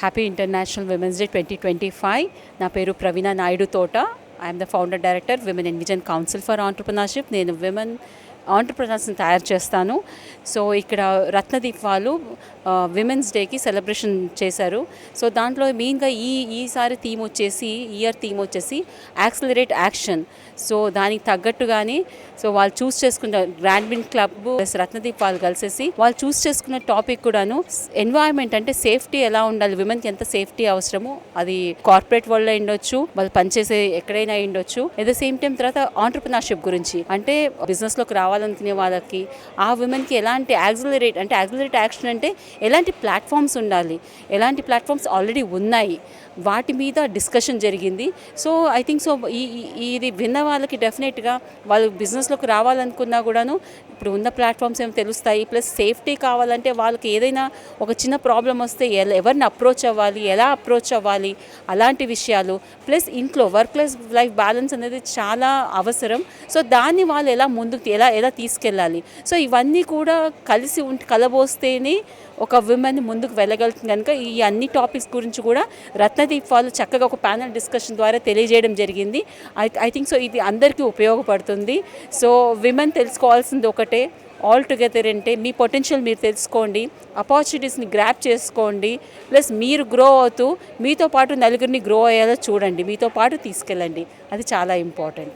Happy international women's day 2025. నా పేరు ప్రవీణ నాయుడు తోట. I'm the founder director women in vision council for entrepreneurship. నేను women ఆంటర్‌ప్రెన్యూర్స్‌ని తయారు చేస్తాను. సో ఇక్కడ రత్నదీప్ వాళ్ళు విమెన్స్ డేకి సెలబ్రేషన్ చేశారు. సో దాంట్లో మెయిన్గా ఈసారి థీమ్ వచ్చేసి థీమ్ వచ్చేసి యాక్సిలరేట్ యాక్షన్. సో దానికి తగ్గట్టుగానే సో వాళ్ళు చూస్ చేసుకున్న గ్రాండ్మిన్ క్లబ్ ప్లస్ రత్నదీప్ వాళ్ళు కలిసేసి వాళ్ళు చూస్ చేసుకున్న టాపిక్ కూడాను ఎన్వైరన్మెంట్, అంటే సేఫ్టీ ఎలా ఉండాలి, విమెన్కి ఎంత సేఫ్టీ అవసరమో, అది కార్పొరేట్ వరల్డ్లో ఉండొచ్చు, వాళ్ళు పనిచేసే ఎక్కడైనా ఉండొచ్చు. ఎట్ ద సేమ్ టైం తర్వాత ఆంటర్‌ప్రెన్యూర్‌షిప్ గురించి, అంటే బిజినెస్లోకి రావాలనుకునే వాళ్ళకి ఆ విమెన్కి ఎలాంటి యాక్సిలరేట్ యాక్షన్ అంటే ఎలాంటి ప్లాట్ఫామ్స్ ఉండాలి, ఎలాంటి ప్లాట్ఫామ్స్ ఆల్రెడీ ఉన్నాయి, వాటి మీద డిస్కషన్ జరిగింది. సో ఐ థింక్ సో ఇది విన్న వాళ్ళకి డెఫినెట్గా వాళ్ళు బిజినెస్లోకి రావాలనుకున్నా కూడాను ఇప్పుడు ఉన్న ప్లాట్ఫామ్స్ ఏమో తెలుస్తాయి. ప్లస్ సేఫ్టీ కావాలంటే వాళ్ళకి ఏదైనా ఒక చిన్న ప్రాబ్లం వస్తే ఎవరిని అప్రోచ్ అవ్వాలి, ఎలా అప్రోచ్ అవ్వాలి, అలాంటి విషయాలు. ప్లస్ ఇంట్లో వర్క్ లైఫ్ బ్యాలెన్స్ అనేది చాలా అవసరం. సో దాన్ని వాళ్ళు ఎలా ముందుకు ఎలా తీసుకెళ్ళాలి. సో ఇవన్నీ కూడా కలబోస్తేనే ఒక విమెన్ ముందుకు వెళ్ళగలుగుతుంది. కనుక ఈ అన్ని టాపిక్స్ గురించి కూడా రత్నదీప్ వాళ్ళు చక్కగా ఒక ప్యానల్ డిస్కషన్ ద్వారా తెలియజేయడం జరిగింది. ఐ థింక్ సో ఇది అందరికీ ఉపయోగపడుతుంది. సో విమెన్ తెలుసుకోవాల్సింది ఒకటే, ఆల్ టుగెదర్ అంటే మీ పొటెన్షియల్ మీరు తెలుసుకోండి, ఆపర్చునిటీస్ని గ్రాప్ చేసుకోండి. ప్లస్ మీరు గ్రో అవుతూ మీతో పాటు నలుగురిని గ్రో అయ్యేలా చూడండి, మీతో పాటు తీసుకెళ్ళండి. అది చాలా ఇంపార్టెంట్.